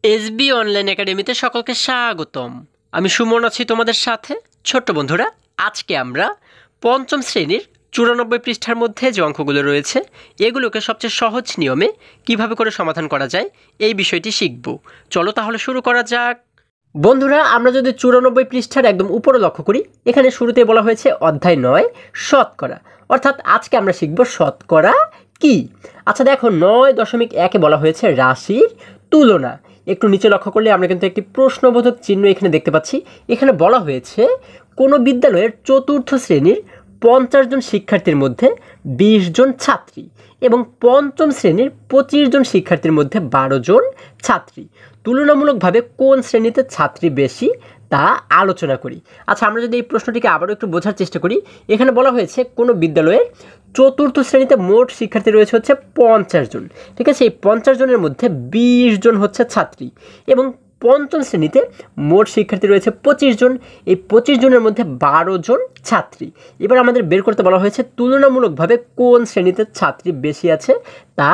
SB online একাডেমিতে সকলকে স্বাগতম। আমি সুমন আছি তোমাদের সাথে। ছোট্ট বন্ধুরা, আজকে আমরা পঞ্চম শ্রেণীর 94 পৃষ্ঠার মধ্যে যে অঙ্কগুলো রয়েছে এগুলোকে সবচেয়ে সহজ নিয়মে কিভাবে করে সমাধান করা যায় এই বিষয়টি শিখব। চলো তাহলে শুরু করা যাক। বন্ধুরা, আমরা যদি 94 পৃষ্ঠার একদম উপরে লক্ষ্য করি, এখানে শুরুতে বলা হয়েছে অধ্যায় 9 শতকরা, অর্থাৎ আজকে আমরা শিখব শতকরা কি। আচ্ছা দেখো, 9.1-এ বলা হয়েছে রাশির তুলনা। একটু নিচে লক্ষ্য করলে আমরা কিন্তু একটি প্রশ্নবোধক চিহ্ন এখানে দেখতে পাচ্ছি। এখানে বলা হয়েছে কোনো বিদ্যালয়ের চতুর্থ শ্রেণীর 50 জন শিক্ষার্থীর মধ্যে 20 জন ছাত্রী এবং পঞ্চম শ্রেণীর 25 জন শিক্ষার্থীর মধ্যে 12 জন ছাত্রী। তুলনামূলকভাবে কোন শ্রেণীতে ছাত্রী বেশি তা আলোচনা করি। আচ্ছা, আমরা যদি এই প্রশ্নটিকে আবারও একটু বোঝার চেষ্টা করি, এখানে বলা হয়েছে কোনো বিদ্যালয়ের চতুর্থ শ্রেণীতে মোট শিক্ষার্থী রয়েছে হচ্ছে 50 জন। ঠিক আছে, এই 50 জনের মধ্যে 20 জন হচ্ছে ছাত্রী এবং পঞ্চম শ্রেণীতে মোট শিক্ষার্থী রয়েছে 25 জন। এই 25 জনের মধ্যে 12 জন ছাত্রী। এবার আমাদের বের করতে বলা হয়েছে তুলনামূলকভাবে কোন শ্রেণীতে ছাত্রী বেশি আছে তা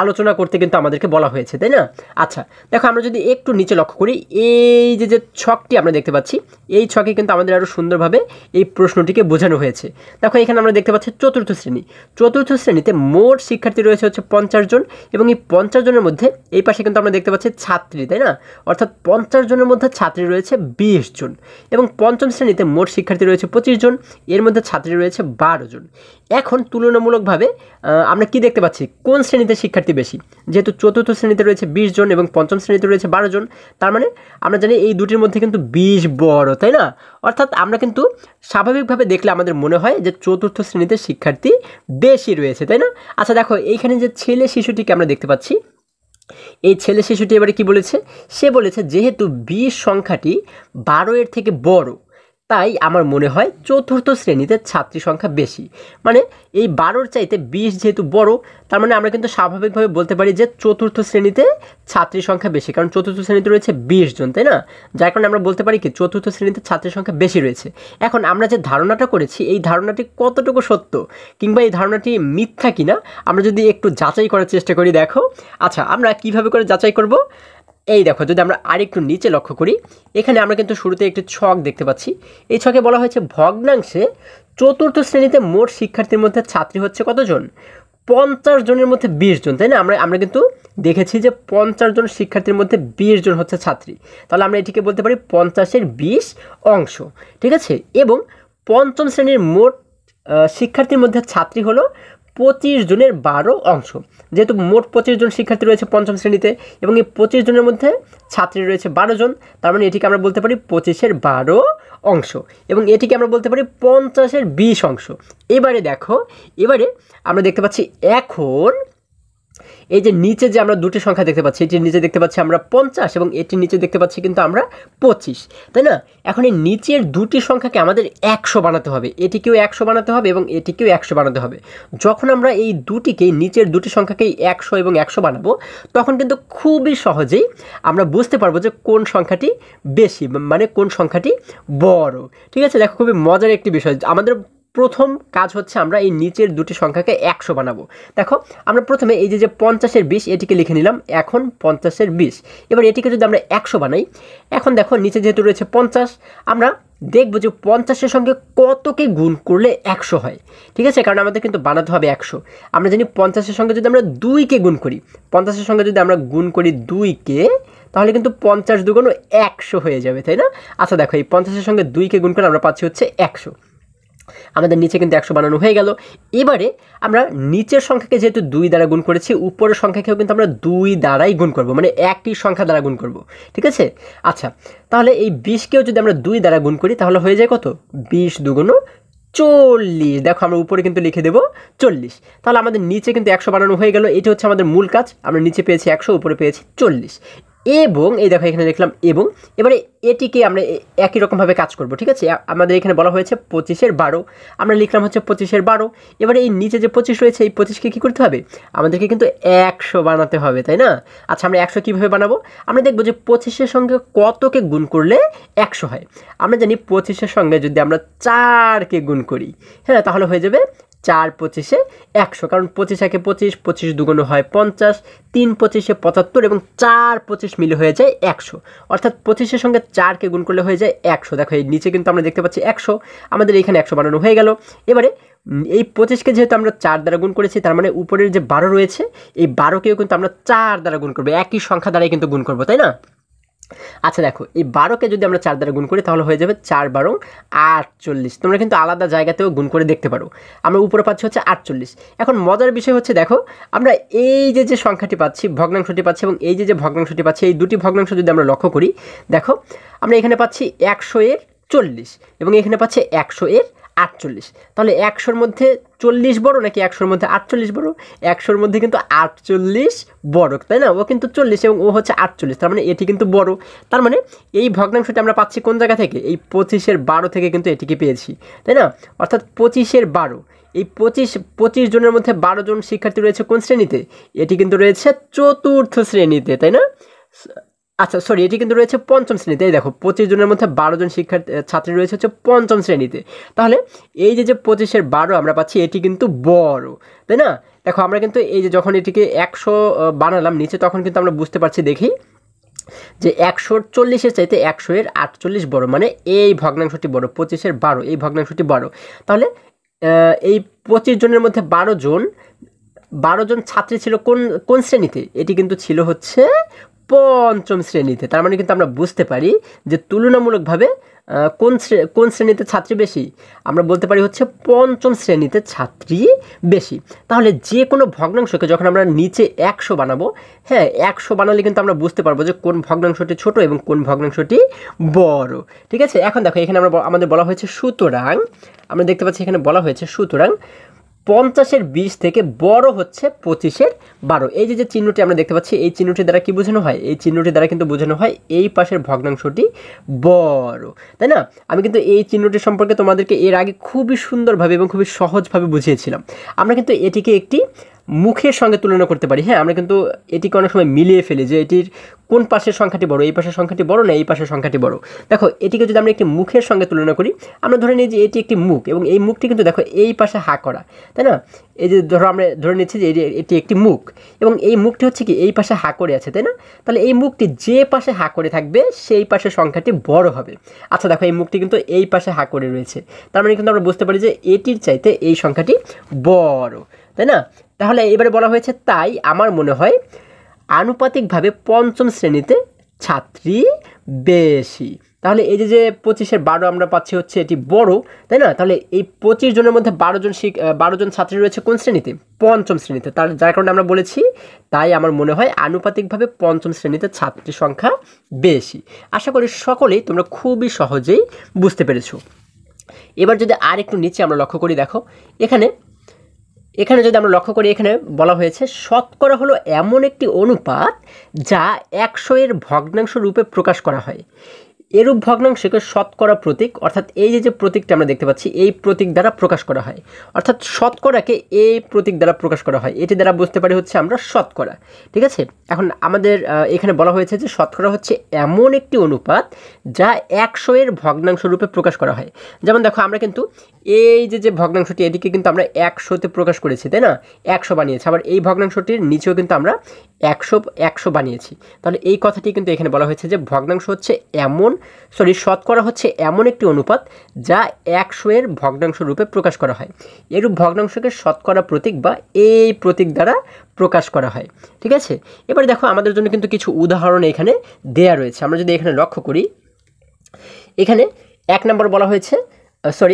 আলোচনা করতে কিন্তু আমাদেরকে বলা হয়েছে, তাই না? আচ্ছা দেখো, আমরা যদি একটু নিচে লক্ষ্য করি, এই যে ছকটি আমরা দেখতে পাচ্ছি, এই ছকে কিন্তু আমাদের আরও সুন্দরভাবে এই প্রশ্নটিকে বোঝানো হয়েছে। দেখো, এখানে আমরা দেখতে পাচ্ছি চতুর্থ শ্রেণী। চতুর্থ শ্রেণীতে মোট শিক্ষার্থী রয়েছে হচ্ছে 50 জন এবং এই 50 জনের মধ্যে এই পাশে কিন্তু আমরা দেখতে পাচ্ছি ছাত্রী, তাই না? অর্থাৎ 50 জনের মধ্যে ছাত্রী রয়েছে 20 জন এবং পঞ্চম শ্রেণীতে মোট শিক্ষার্থী রয়েছে 25 জন, এর মধ্যে ছাত্রী রয়েছে 12 জন। এখন তুলনামূলকভাবে আমরা কি দেখতে পাচ্ছি, কোন শ্রেণীতে শিক্ষার্থী বেশি? যেহেতু চতুর্থ শ্রেণীতে রয়েছে 20 জন এবং পঞ্চম শ্রেণীতে রয়েছে 12 জন, তার মানে আমরা জানি এই দুটির মধ্যে কিন্তু 20 বড়, তাই না? অর্থাৎ আমরা কিন্তু স্বাভাবিকভাবে দেখলে আমাদের মনে হয় যে চতুর্থ শ্রেণীতে শিক্ষার্থী বেশি রয়েছে, তাই না? আচ্ছা দেখো, এইখানে যে ছেলে শিশুটিকে আমরা দেখতে পাচ্ছি, এই ছেলে শিশুটি এবারে কি বলেছে? সে বলেছে যেহেতু 20 সংখ্যাটি 12-এর থেকে বড়, তাই আমার মনে হয় চতুর্থ শ্রেণীতে ছাত্রী সংখ্যা বেশি। মানে এই 12-র চাইতে 20 যেহেতু বড়, তার মানে আমরা কিন্তু স্বাভাবিকভাবে বলতে পারি যে চতুর্থ শ্রেণীতে ছাত্রী সংখ্যা বেশি, কারণ চতুর্থ শ্রেণীতে রয়েছে 20 জন, তাই না? যার কারণে আমরা বলতে পারি কি চতুর্থ শ্রেণীতে ছাত্রীর সংখ্যা বেশি রয়েছে। এখন আমরা যে ধারণাটা করেছি, এই ধারণাটি কতটুকু সত্য কিংবা এই ধারণাটি মিথ্যা কিনা আমরা যদি একটু যাচাই করার চেষ্টা করি। দেখো, আচ্ছা আমরা কিভাবে করে যাচাই করব? এই দেখো, যদি আমরা আরেকটু নিচে লক্ষ্য করি, এখানে আমরা কিন্তু শুরুতে একটি ছক দেখতে পাচ্ছি। এই ছকে বলা হয়েছে ভগ্নাংশে চতুর্থ শ্রেণীতে মোট শিক্ষার্থীর মধ্যে ছাত্রী হচ্ছে কতজন? 50 জনের মধ্যে 20 জন, তাই না? আমরা কিন্তু দেখেছি যে 50 জন শিক্ষার্থীর মধ্যে 20 জন হচ্ছে ছাত্রী। তাহলে আমরা এটিকে বলতে পারি 50-এর 20 অংশ। ঠিক আছে, এবং পঞ্চম শ্রেণীর মোট শিক্ষার্থীর মধ্যে ছাত্রী হলো 25 জনের 12 অংশ। যেহেতু মোট 25 জন শিক্ষার্থী রয়েছে পঞ্চম শ্রেণীতে এবং এই 25 জনের মধ্যে ছাত্রী রয়েছে 12 জন, তার মানে এটিকে আমরা বলতে পারি 25-এর 12 অংশ এবং এটিকে আমরা বলতে পারি 50-এর 20 অংশ। এবারে দেখো, এবারে আমরা দেখতে পাচ্ছি এখন এই যে নিচে যে আমরা দুটি সংখ্যা দেখতে পাচ্ছি, এটির নিচে দেখতে পাচ্ছি আমরা 50 এবং এটির নিচে দেখতে পাচ্ছি কিন্তু আমরা 25, তাই না? এখন এই নিচের দুটি সংখ্যাকে আমাদের 100 বানাতে হবে, এটিকেও 100 বানাতে হবে এবং এটিকেও 100 বানাতে হবে। যখন আমরা এই দুটিকে, নিচের দুটি সংখ্যাকেই 100 এবং 100 বানাবো, তখন কিন্তু খুবই সহজেই আমরা বুঝতে পারবো যে কোন সংখ্যাটি বেশি, মানে কোন সংখ্যাটি বড়। ঠিক আছে, দেখো খুবই মজার একটি বিষয়। আমাদের প্রথম কাজ হচ্ছে আমরা এই নিচের দুটি সংখ্যাকে 100 বানাবো। দেখো, আমরা প্রথমে এই যে 50-এর 20 এটিকে লিখে নিলাম, এখন 50-এর 20। এবার এটিকে যদি আমরা 100 বানাই, এখন দেখো নিচে যেহেতু রয়েছে 50, আমরা দেখবো যে 50-এর সঙ্গে কতকে গুণ করলে 100 হয়। ঠিক আছে, কারণ আমাদের কিন্তু বানাতে হবে 100। আমরা জানি 50-এর সঙ্গে যদি আমরা 2কে গুণ করি, 50-এর সঙ্গে যদি আমরা গুণ করি 2কে, তাহলে কিন্তু 50 দুগুণ 100 হয়ে যাবে, তাই না? আচ্ছা দেখো, এই 50-এর সঙ্গে 2কে গুণ করে আমরা পাচ্ছি হচ্ছে 100। আমাদের নিচে কিন্তু 100 বানানো হয়ে গেল। এবারে আমরা নিচের সংখ্যাকে যেহেতু 2 দ্বারা গুণ করেছি, উপরের সংখ্যাকেও কিন্তু আমরা 2 দ্বারাই গুণ করব, মানে একই সংখ্যা দ্বারা গুণ করব। ঠিক আছে, আচ্ছা তাহলে এই 20কেও যদি আমরা 2 দ্বারা গুণ করি, তাহলে হয়ে যায় কত? 20 দুগুণ 40। দেখো, আমরা উপরে কিন্তু লিখে দেবো 40। তাহলে আমাদের নিচে কিন্তু 100 বানানো হয়ে গেল। এটি হচ্ছে আমাদের মূল কাজ। আমরা নিচে পেয়েছি 100, উপরে পেয়েছি 40। এবং এই দেখো, এখানে লিখলাম এবং। এবারে এটিকে আমরা একই রকমভাবে কাজ করব। ঠিক আছে, আমাদের এখানে বলা হয়েছে 25-এর 12, আমরা লিখলাম হচ্ছে 25-এর 12। এবারে এই নিচে যে 25 রয়েছে, এই 25কে কী করতে হবে? আমাদেরকে কিন্তু 100 বানাতে হবে, তাই না? আচ্ছা, আমরা 100 কীভাবে বানাবো? আমরা দেখবো যে 25-এর সঙ্গে কতকে গুণ করলে 100 হয়। আমরা জানি 25-এর সঙ্গে যদি আমরা 4কে গুণ করি, হ্যাঁ, তাহলে হয়ে যাবে 4 25-এ 100, কারণ 25 একে 25, 25 দুগুণ হয় 50, 3 25-এ 75 এবং 4 25 মিলে হয়ে যায় 100, অর্থাৎ 25-এর সঙ্গে 4কে গুণ করলে হয়ে যায় 100। দেখো এই নিচে কিন্তু আমরা দেখতে পাচ্ছি 100, আমাদের এখানে 100 বানানো হয়ে গেল। এবারে এই 25-কে যেহেতু আমরা 4 দ্বারা গুণ করেছি, তার মানে উপরের যে 12 রয়েছে এই 12কেও কিন্তু আমরা 4 দ্বারা গুণ করবো, একই সংখ্যা দ্বারাই কিন্তু গুণ করবো, তাই না? আচ্ছা দেখো, এই 12কে যদি আমরা 4 দ্বারা গুণ করি তাহলে হয়ে যাবে 4 12 48। তোমরা কিন্তু আলাদা জায়গাতেও গুণ করে দেখতে পারো। আমরা উপরে পাচ্ছি হচ্ছে 48। এখন মজার বিষয় হচ্ছে দেখো, আমরা এই যে সংখ্যাটি পাচ্ছি, ভগ্নাংশটি পাচ্ছি, এবং এই যে ভগ্নাংশটি পাচ্ছি, এই দুটি ভগ্নাংশ যদি আমরা লক্ষ্য করি, দেখো আমরা এখানে পাচ্ছি 100 এর 40 এবং এখানে পাচ্ছি 100 এর 48। তাহলে 100-র মধ্যে 40 বড় নাকি 100-র মধ্যে 48 বড়? 100-র মধ্যে কিন্তু 48 বড়, তাই না? ও কিন্তু 40 এবং ও হচ্ছে 48, তার মানে এটি কিন্তু বড়। তার মানে এই ভগ্নাংশটি আমরা পাচ্ছি কোন জায়গা থেকে? এই 25-এর 12 থেকে কিন্তু এটিকে পেয়েছি, তাই না? অর্থাৎ 25-এর 12, এই 25 জনের মধ্যে 12 জন শিক্ষার্থী রয়েছে কোন শ্রেণীতে? এটি কিন্তু রয়েছে চতুর্থ শ্রেণীতে, তাই না? আচ্ছা সরি, এটি কিন্তু রয়েছে পঞ্চম শ্রেণীতে। এই দেখো 25 জনের মধ্যে 12 জন ছাত্রী রয়েছে হচ্ছে পঞ্চম শ্রেণীতে। তাহলে এই যে 25-এর 12 আমরা পাচ্ছি, এটি কিন্তু বড়, তাই না? দেখো আমরা কিন্তু এই যে যখন এটিকে 100 বানালাম নিচে, তখন কিন্তু আমরা বুঝতে পারছি, দেখি যে 140-এর চাইতে 100 এর 48 বড়, মানে এই ভগ্নাংশটি বড়, 25-এর 12 এই ভগ্নাংশটি বড়। তাহলে এই 25 জনের মধ্যে 12 জন ছাত্রী ছিল কোন শ্রেণীতে? এটি কিন্তু ছিল হচ্ছে পঞ্চম শ্রেণীতে। তার মানে কিন্তু আমরা বুঝতে পারি যে তুলনামূলকভাবে কোন শ্রেণীতে ছাত্রী বেশি? আমরা বলতে পারি হচ্ছে পঞ্চম শ্রেণীতে ছাত্রী বেশি। তাহলে যে কোনো ভগ্নাংশকে যখন আমরা নিচে 100 বানাবো, হ্যাঁ 100 বানালে কিন্তু আমরা বুঝতে পারবো যে কোন ভগ্নাংশটি ছোট এবং কোন ভগ্নাংশটি বড়, ঠিক আছে? এখন দেখো এখানে আমাদের বলা হয়েছে সুতরাং, আমরা দেখতে পাচ্ছি এখানে বলা হয়েছে সুতরাং 50-এর 20 থেকে বড় হচ্ছে 25-এর 12। এই যে চিহ্নটি আমরা দেখতে পাচ্ছি, এই চিহ্নটি দ্বারা কি বোঝানো হয়? এই চিহ্নটি দ্বারা কিন্তু বোঝানো হয় এই পাশের ভগ্নাংশটি বড়, তাই না? আমি কিন্তু এই চিহ্নটি সম্পর্কে তোমাদেরকে এর আগে খুবই সুন্দরভাবে এবং খুবই সহজভাবে বুঝিয়েছিলাম। আমরা কিন্তু এটিকে একটি মুখের সঙ্গে তুলনা করতে পারি, হ্যাঁ আমরা কিন্তু এটিকে অনেক সময় মিলিয়ে ফেলি যে এটির কোন পাশের সংখ্যাটি বড়, এই পাশের সংখ্যাটি বড় না এই পাশের সংখ্যাটি বড়। দেখো এটিকে যদি আমরা একটি মুখের সঙ্গে তুলনা করি, আমরা ধরে নিই যে এটি একটি মুখ এবং এই মুখটি কিন্তু দেখো এই পাশে হা করা, তাই না? এই যে ধরো আমরা ধরে নিচ্ছি যে এটি একটি মুখ এবং এই মুখটি হচ্ছে কি এই পাশে হা করে আছে, তাই না? তাহলে এই মুখটি যে পাশে হা করে থাকবে সেই পাশের সংখ্যাটি বড় হবে। আচ্ছা দেখো এই মুখটি কিন্তু এই পাশে হা করে রয়েছে, তার মানে কিন্তু আমরা বুঝতে পারি যে এটির চাইতে এই সংখ্যাটি বড়, তাই না? তাহলে এবারে বলা হয়েছে তাই আমার মনে হয় আনুপাতিকভাবে পঞ্চম শ্রেণীতে ছাত্রী বেশি। তাহলে এই যে 25-এর 12 আমরা পাচ্ছি হচ্ছে এটি বড়, তাই না? তাহলে এই 25 জনের মধ্যে 12 জন ছাত্রী রয়েছে কোন শ্রেণীতে? পঞ্চম শ্রেণীতে। যার কারণে আমরা বলেছি তাই আমার মনে হয় আনুপাতিকভাবে পঞ্চম শ্রেণীতে ছাত্রীর সংখ্যা বেশি। আশা করি সকলেই তোমরা খুবই সহজেই বুঝতে পেরেছো। এবার যদি আর একটু নিচে আমরা লক্ষ্য করি, দেখো এখানে যদি আমরা লক্ষ্য করি, এখানে বলা হয়েছে শতকরা হলো এমন একটি অনুপাত যা 100-এর ভগ্নাংশ রূপে প্রকাশ করা হয়। এরূপ ভগ্নাংশকে শতকরা প্রতীক, অর্থাৎ এই যে প্রতীকটা আমরা দেখতে পাচ্ছি এই প্রতীক দ্বারা প্রকাশ করা হয়, অর্থাৎ শতকরাকে এই প্রতীক দ্বারা প্রকাশ করা হয়। এটি দ্বারা বুঝতে পারি হচ্ছে আমরা শতকরা, ঠিক আছে? এখন আমাদের এখানে বলা হয়েছে যে শতকরা হচ্ছে এমন একটি অনুপাত যা 100-এর ভগ্নাংশ রূপে প্রকাশ করা হয়। যেমন দেখো আমরা কিন্তু এই যে ভগ্নাংশটি এটিকে কিন্তু আমরা 100-তে প্রকাশ করেছি, তাই না? 100 বানিয়েছি, আবার এই ভগ্নাংশটির নিচেও কিন্তু আমরা 100 বানিয়েছি। তাহলে এই কথাটি কিন্তু এখানে বলা হয়েছে যে ভগ্নাংশ হচ্ছে শতকরা হচ্ছে এমন একটি অনুপাত যা 100-এর ভগ্নাংশ রূপে প্রকাশ করা হয়। এরূপ ভগ্নাংশকে শতকরা প্রতীক বা এই প্রতীক দ্বারা প্রকাশ করা হয়, ঠিক আছে? এবার দেখো আমাদের জন্য কিন্তু কিছু উদাহরণ এখানে দেয়া রয়েছে। আমরা যদি এখানে লক্ষ্য করি, এখানে 1 নম্বর বলা হয়েছে,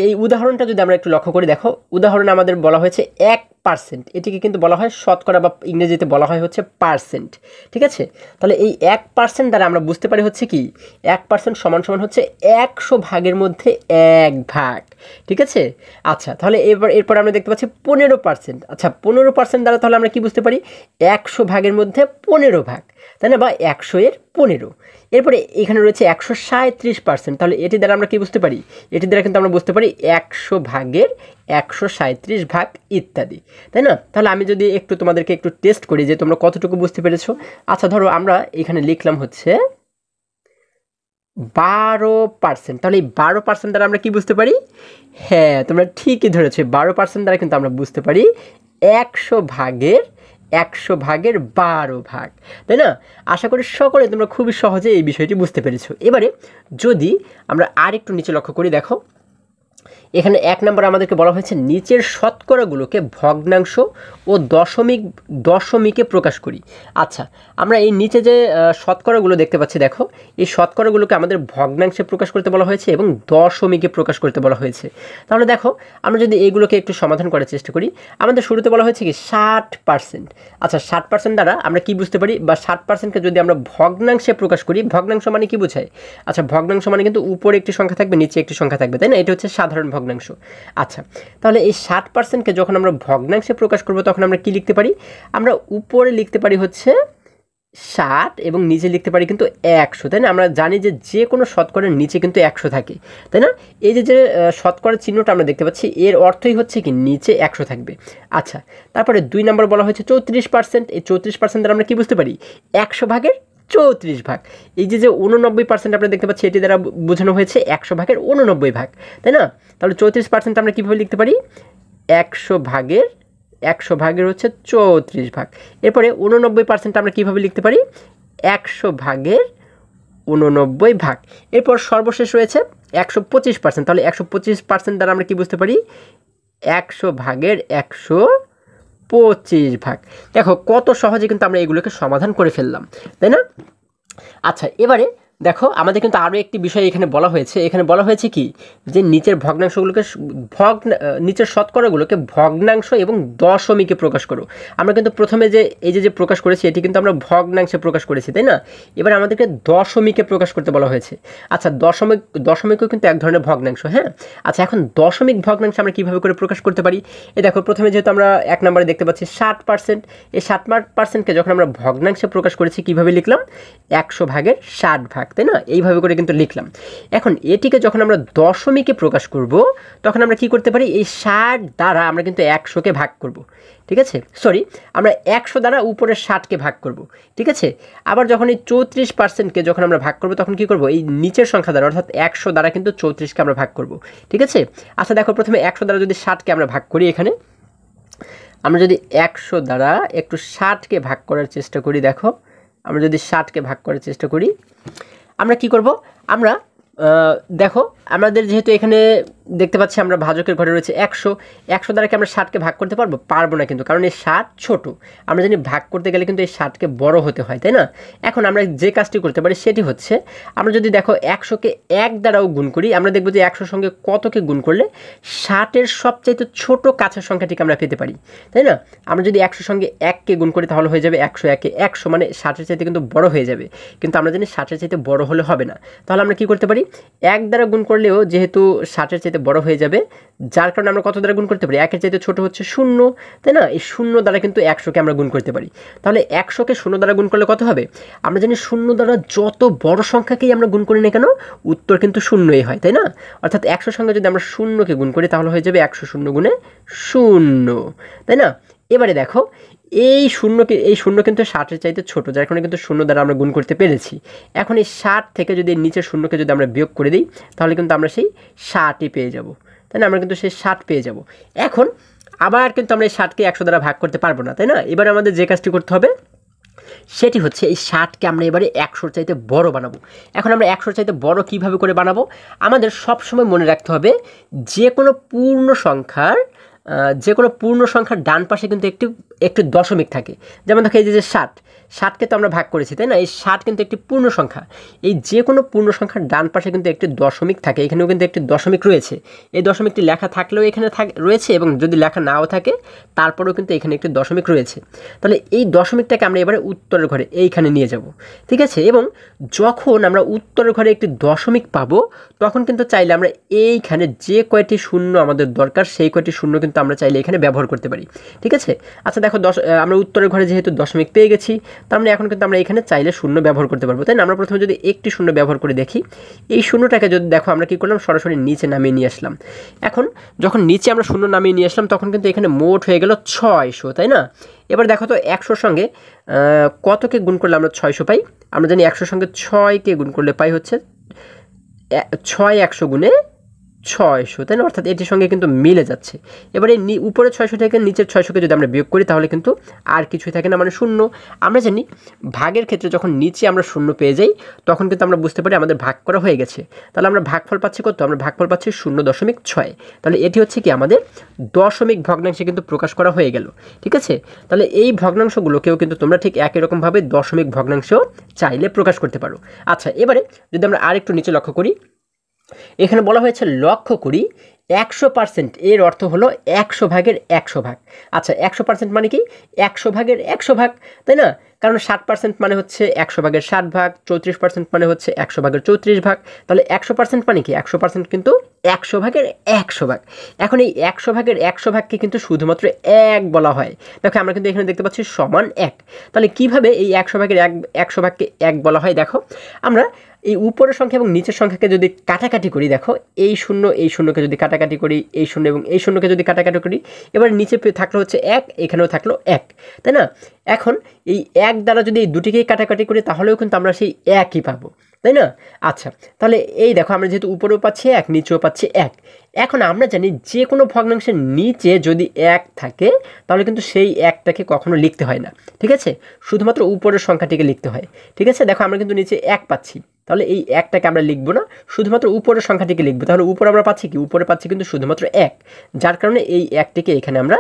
এই উদাহরণটা যদি আমরা একটু লক্ষ্য করি, দেখো উদাহরণে আমাদের বলা হয়েছে 1%, এটিকে কিন্তু বলা হয় শতকরা বা ইংরেজিতে বলা হয় হচ্ছে পার্সেন্ট, ঠিক আছে? তাহলে এই 1% দ্বারা আমরা বুঝতে পারি হচ্ছে কি 1% সমান হচ্ছে 100 ভাগের মধ্যে 1 ভাগ, ঠিক আছে? আচ্ছা তাহলে এরপর আমরা দেখতে পাচ্ছি 15%। আচ্ছা 15% দ্বারা তাহলে আমরা কি বুঝতে পারি? 100 ভাগের মধ্যে 15 ভাগ, তাই না? বা 100-এর 15। এরপরে এখানে রয়েছে 137%। তাহলে এটি দ্বারা আমরা কি বুঝতে পারি? এটি দ্বারা কিন্তু আমরা বুঝতে পারি 100 ভাগের 137 ভাগ ইত্যাদি, তাই না? তাহলে আমি যদি একটু তোমাদেরকে একটু টেস্ট করি যে তোমরা কতটুকু বুঝতে পেরেছো। আচ্ছা ধরো আমরা এখানে লিখলাম হচ্ছে 12%। তাহলে এই 12% দ্বারা আমরা কি বুঝতে পারি? হ্যাঁ, তোমরা ঠিকই ধরেছো। 12% দ্বারা কিন্তু আমরা বুঝতে পারি 100 ভাগের 12 ভাগ, তাই না? আশা করি সকলে তোমরা খুবই সহজে এই বিষয়টি বুঝতে পেরেছো। এবারে যদি আমরা আর একটু নিচে লক্ষ্য করি, দেখো এখানে 1 নম্বরে আমাদেরকে বলা হয়েছে নিচের শতকরাগুলোকে ভগ্নাংশ ও দশমিকে প্রকাশ করি। আচ্ছা, আমরা এই নিচে যে শতকরাগুলো দেখতে পাচ্ছি, দেখো এই শতকরাগুলোকে আমাদের ভগ্নাংশে প্রকাশ করতে বলা হয়েছে এবং দশমিকে প্রকাশ করতে বলা হয়েছে। তাহলে দেখো আমরা যদি এইগুলোকে একটু সমাধান করার চেষ্টা করি, আমাদের শুরুতে বলা হয়েছে কি 60%। আচ্ছা, 60% দ্বারা আমরা কি বুঝতে পারি, বা 60%কে যদি আমরা ভগ্নাংশে প্রকাশ করি, ভগ্নাংশ মানে কি বোঝায়? আচ্ছা, ভগ্নাংশ মানে কিন্তু উপরে একটি সংখ্যা থাকবে, নিচে একটি সংখ্যা থাকবে, তাই না? এটা হচ্ছে সাধারণ ভগ্নাংশ। আচ্ছা, তাহলে এই 60%কে যখন আমরা ভগ্নাংশে প্রকাশ করব তখন আমরা কি লিখতে পারি? আমরা উপরে লিখতে পারি হচ্ছে 60 এবং নিচে লিখতে পারি কিন্তু 100, তাই না? আমরা জানি যে যে কোনো শতকরার নিচে কিন্তু 100 থাকে, তাই না? এই যে শতকরার চিহ্নটা আমরা দেখতে পাচ্ছি, এর অর্থই হচ্ছে কি নিচে 100 থাকবে। আচ্ছা, তারপরে 2 নম্বর বলা হয়েছে 34%। এই 34% দ্বারা আমরা কি বুঝতে পারি? 100 ভাগের 34 ভাগ। এই যে 89% আমরা দেখতে পাচ্ছি, এটি দ্বারা বোঝানো হয়েছে 100 ভাগের 89 ভাগ, তাই না? তাহলে 34% আমরা কীভাবে লিখতে পারি? 100 ভাগের হচ্ছে 34 ভাগ। এরপরে 89% আমরা কীভাবে লিখতে পারি? 100 ভাগের 89 ভাগ। এরপর সর্বশেষ রয়েছে 125%। তাহলে 125% দ্বারা আমরা কি বুঝতে পারি? 100 ভাগের 125 ভাগ। দেখো কত সহজে কিন্তু আমরা এগুলোকে সমাধান করে ফেললাম, তাই না? আচ্ছা, এবারে দেখো আমাদের কিন্তু আরও একটি বিষয় এখানে বলা হয়েছে। এখানে বলা হয়েছে কি যে নিচের ভগ্নাংশগুলোকে নিচের শতকরাগুলোকে ভগ্নাংশ এবং দশমিকে প্রকাশ করো। আমরা কিন্তু প্রথমে যে এই যে প্রকাশ করেছি এটি কিন্তু আমরা ভগ্নাংশে প্রকাশ করেছি, তাই না? এবার আমাদেরকে দশমিকে প্রকাশ করতে বলা হয়েছে। আচ্ছা, দশমিকও কিন্তু এক ধরনের ভগ্নাংশ, হ্যাঁ। আচ্ছা, এখন দশমিক ভগ্নাংশ আমরা কীভাবে করে প্রকাশ করতে পারি? এই দেখো প্রথমে যেহেতু আমরা 1 নম্বরে দেখতে পাচ্ছি 60%, এই 60%কে যখন আমরা ভগ্নাংশে প্রকাশ করেছি কীভাবে লিখলাম? 100 ভাগের 60 ভাগ, তাই না? এইভাবে করে কিন্তু লিখলাম। এখন এটিকে যখন আমরা দশমিকে প্রকাশ করব তখন আমরা কি করতে পারি? এই 60 দ্বারা আমরা কিন্তু 100কে ভাগ করব, ঠিক আছে? সরি, আমরা 100 দ্বারা উপরের 60কে ভাগ করব, ঠিক আছে? আবার যখন এই 34%কে যখন আমরা ভাগ করব তখন কি করব? এই নিচের সংখ্যা দ্বারা অর্থাৎ 100 দ্বারা কিন্তু 34কে আমরা ভাগ করব, ঠিক আছে? আচ্ছা, দেখো প্রথমে 100 দ্বারা যদি 60কে আমরা ভাগ করি, এখানে আমরা যদি 100 দ্বারা একটু 60কে ভাগ করার চেষ্টা করি, দেখো আমরা যদি 60কে ভাগ করার চেষ্টা করি, আমরা কি করব? আমরা দেখো আমাদের যেহেতু এখানে দেখতে পাচ্ছি আমরা ভাজকের ঘরে রয়েছে 100 দ্বারা কি আমরা 60কে ভাগ করতে পারবো না কিন্তু, কারণ এই 60 ছোট। আমরা জানি ভাগ করতে গেলে কিন্তু এই 60কে বড় হতে হয়, তাই না? এখন আমরা যে কাজটি করতে পারি সেটি হচ্ছে, আমরা যদি দেখো 100কে 1 দ্বারাও গুণ করি, আমরা দেখব যে 100 সঙ্গে কতকে গুণ করলে 60-এর সবচাইতে ছোট কাছের সংখ্যাটিকে আমরা পেতে পারি, তাই না? আমরা যদি 100 সঙ্গে 1কে গুণ করি তাহলে হয়ে যাবে 101-এ 100, মানে 60-এর চাইতে কিন্তু বড় হয়ে যাবে। কিন্তু আমরা জানি 60-এর চাইতে বড় হলে হবে না। তাহলে আমরা কি করতে পারি? 1 দ্বারা গুণ করলেও যেহেতু 60-এর চাইতে বড় হয়ে যাবে, যার কারণে আমরা কত দ্বারা গুণ করতে পারি? 1-এর চাইতে ছোট হচ্ছে 0, তাই না? এই 0 দ্বারা কিন্তু 100কে আমরা গুণ করতে পারি। তাহলে 100কে 0 দ্বারা গুণ করলে কত হবে? আমরা জানি 0 দ্বারা যত বড় সংখ্যাকেই আমরা গুণ করি না কেন, উত্তর কিন্তু 0ই হয়, তাই না? অর্থাৎ 100 সঙ্গে যদি আমরা 0কে গুণ করি তাহলে হয়ে যাবে 100 0 গুণে 0, তাই না? এবারে দেখো এই শূন্য কিন্তু 60-এর চাইতে ছোট, যার কারণে কিন্তু 0 দ্বারা আমরা গুণ করতে পেরেছি। এখন এই 60 থেকে যদি নিচের 0কে যদি আমরা বিয়োগ করে দিই তাহলে কিন্তু আমরা সেই 60ই পেয়ে যাব, তাই না? আমরা কিন্তু সেই 60 পেয়ে যাব। এখন আবার কিন্তু আমরা এই 60কে 100 দ্বারা ভাগ করতে পারবো না, তাই না? এবার আমাদের যে কাজটি করতে হবে সেটি হচ্ছে এই 60কে আমরা এবারে 100-র চাইতে বড় বানাবো। এখন আমরা 100-র চাইতে বড় কীভাবে করে বানাবো? আমাদের সবসময় মনে রাখতে হবে যে কোনো পূর্ণ সংখ্যার ডান পাশে কিন্তু একটি দশমিক থাকে। যেমন দেখো এই যে 60কে তো আমরা ভাগ করেছি, তাই না? এই 60 কিন্তু একটি পূর্ণ সংখ্যা। এই যে কোনো পূর্ণ সংখ্যার ডান পাশে কিন্তু একটি দশমিক থাকে, এখানেও কিন্তু একটি দশমিক রয়েছে। এই দশমিকটি লেখা থাকলেও এখানে রয়েছে, এবং যদি লেখা নাও থাকে তারপরেও কিন্তু এখানে একটি দশমিক রয়েছে। তাহলে এই দশমিকটাকে আমরা এবারে উত্তরের ঘরে এইখানে নিয়ে যাব, ঠিক আছে? এবং যখন আমরা উত্তরের ঘরে একটি দশমিক পাবো তখন কিন্তু চাইলে আমরা এইখানে যে কয়টি শূন্য আমাদের দরকার সেই কয়টি শূন্য কিন্তু আমরা চাইলে এখানে ব্যবহার করতে পারি, ঠিক আছে? আচ্ছা, দেখো আমরা উত্তরের ঘরে যেহেতু দশমিক পেয়ে গেছি, তার মানে এখন কিন্তু আমরা এখানে চাইলে শূন্য ব্যবহার করতে পারবো, তাই না? আমরা প্রথমে যদি একটি শূন্য ব্যবহার করে দেখি, এই শূন্যটাকে যদি দেখো আমরা কি করলাম? সরাসরি নিচে নামিয়ে নিয়ে আসলাম। এখন যখন নিচে আমরা শূন্য নামিয়ে নিয়ে আসলাম তখন কিন্তু এখানে মোট হয়ে গেল 600, তাই না? এবার দেখো তো 100-র সঙ্গে কতকে গুণ করলে আমরা 600 পাই? আমরা জানি 100-র সঙ্গে 6কে গুণ করলে পাই হচ্ছে 6 100 গুণে 600, তাই না? অর্থাৎ এটির সঙ্গে কিন্তু মিলে যাচ্ছে। এবারে উপরে 600 থেকে নিচের 600কে যদি আমরা বিয়োগ করি তাহলে কিন্তু আর কিছুই থাকে না, মানে শূন্য। আমরা জানি ভাগের ক্ষেত্রে যখন নিচে আমরা শূন্য পেয়ে যাই তখন কিন্তু আমরা বুঝতে পারি আমাদের ভাগ করা হয়ে গেছে। তাহলে আমরা ভাগফল পাচ্ছি কত? আমরা ভাগফল পাচ্ছি 0.6। তাহলে এটি হচ্ছে কি আমাদের দশমিক ভগ্নাংশে কিন্তু প্রকাশ করা হয়ে গেল। ঠিক আছে, তাহলে এই ভগ্নাংশগুলোকেও কিন্তু তোমরা ঠিক একই রকমভাবে দশমিক ভগ্নাংশেও চাইলে প্রকাশ করতে পারো। আচ্ছা, এবারে যদি আমরা আরেকটু নিচে লক্ষ্য করি, এখানে বলা হয়েছে লক্ষ্য করি 100%, এর অর্থ হলো 100 ভাগের 100 ভাগ। আচ্ছা, 100% মানে কি? 100 ভাগের 100 ভাগ, তাই না? কারণ 60% মানে হচ্ছে 100 ভাগের 60 ভাগ, 34% মানে হচ্ছে 100 ভাগের 34 ভাগ। তাহলে 100% মানে কি? 100% কিন্তু 100 ভাগের 100 ভাগ। এখন এই 100 ভাগের 100 ভাগকে কিন্তু শুধুমাত্র 1 বলা হয়। দেখো আমরা কিন্তু এখানে দেখতে পাচ্ছি সমান 1। তাহলে কিভাবে এই 100 ভাগের 100 ভাগকে 1 বলা হয়? দেখো আমরা এই উপরের সংখ্যা এবং নিচের সংখ্যাকে যদি কাটাকাটি করি, দেখো এই শূন্যকে যদি কাটাকাটি করি, এই শূন্য এবং এই শূন্যকে যদি কাটাকাটি করি, এবার নিচে থাকলো হচ্ছে 1, এখানেও থাকলো 1, তাই না? এখন এই 1 দ্বারা যদি এই দুটিকেই কাটাকাটি করি তাহলেও কিন্তু আমরা সেই 1ই পাবো, তাই না? আচ্ছা, তাহলে এই দেখো আমরা যেহেতু উপরেও পাচ্ছি 1, নিচেও পাচ্ছি 1। এখন আমরা জানি যে কোনো ভগ্নাংশের নিচে যদি 1 থাকে তাহলে কিন্তু সেই 1টাকে কখনো লিখতে হয় না। ঠিক আছে, শুধুমাত্র উপরের সংখ্যাটিকে লিখতে হয়। ঠিক আছে, দেখো আমরা কিন্তু নিচে 1 পাচ্ছি, তাহলে এই 1টাকে আমরা লিখবো না, শুধুমাত্র উপরের সংখ্যাটিকে লিখবো। তাহলে উপরে আমরা পাচ্ছি কি? উপরে পাচ্ছি কিন্তু শুধুমাত্র 1, যার কারণে এই 1টিকে এখানে আমরা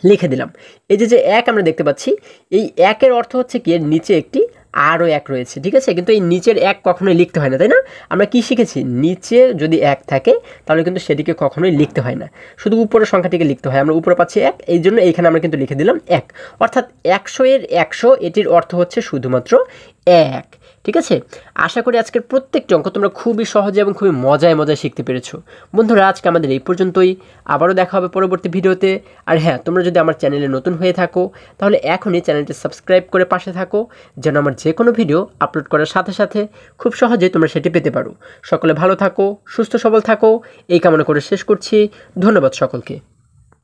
লিখে দিলাম। এই যে 1 আমরা দেখতে পাচ্ছি, এই 1-এর অর্থ হচ্ছে কি এর নিচে একটি আরও 1 রয়েছে। ঠিক আছে, কিন্তু এই নিচের 1 কখনোই লিখতে হয় না, তাই না? আমরা কি শিখেছি? নিচে যদি 1 থাকে তাহলে কিন্তু সেটিকে কখনোই লিখতে হয় না, শুধু উপরের সংখ্যাটিকে লিখতে হয়। আমরা উপরে পাচ্ছি 1, এই জন্য এইখানে আমরা কিন্তু লিখে দিলাম 1। অর্থাৎ 100-এর 100 এটির অর্থ হচ্ছে শুধুমাত্র 1। ঠিক আছে, আশা করি আজকের প্রত্যেকটি অঙ্ক তোমরা খুবই সহজে এবং খুবই মজায় শিখতে পেরেছো। বন্ধুরা, আজকে আমাদের এই পর্যন্তই। আবারও দেখা হবে পরবর্তী ভিডিওতে। আর হ্যাঁ, তোমরা যদি আমার চ্যানেলে নতুন হয়ে থাকো তাহলে এখনই চ্যানেলটি সাবস্ক্রাইব করে পাশে থাকো, যেন আমার যে কোনো ভিডিও আপলোড করার সাথে সাথে খুব সহজে তোমরা সেটি পেতে পারো। সকলে ভালো থাকো, সুস্থ সবল থাকো, এই কামনা করে শেষ করছি। ধন্যবাদ সকলকে।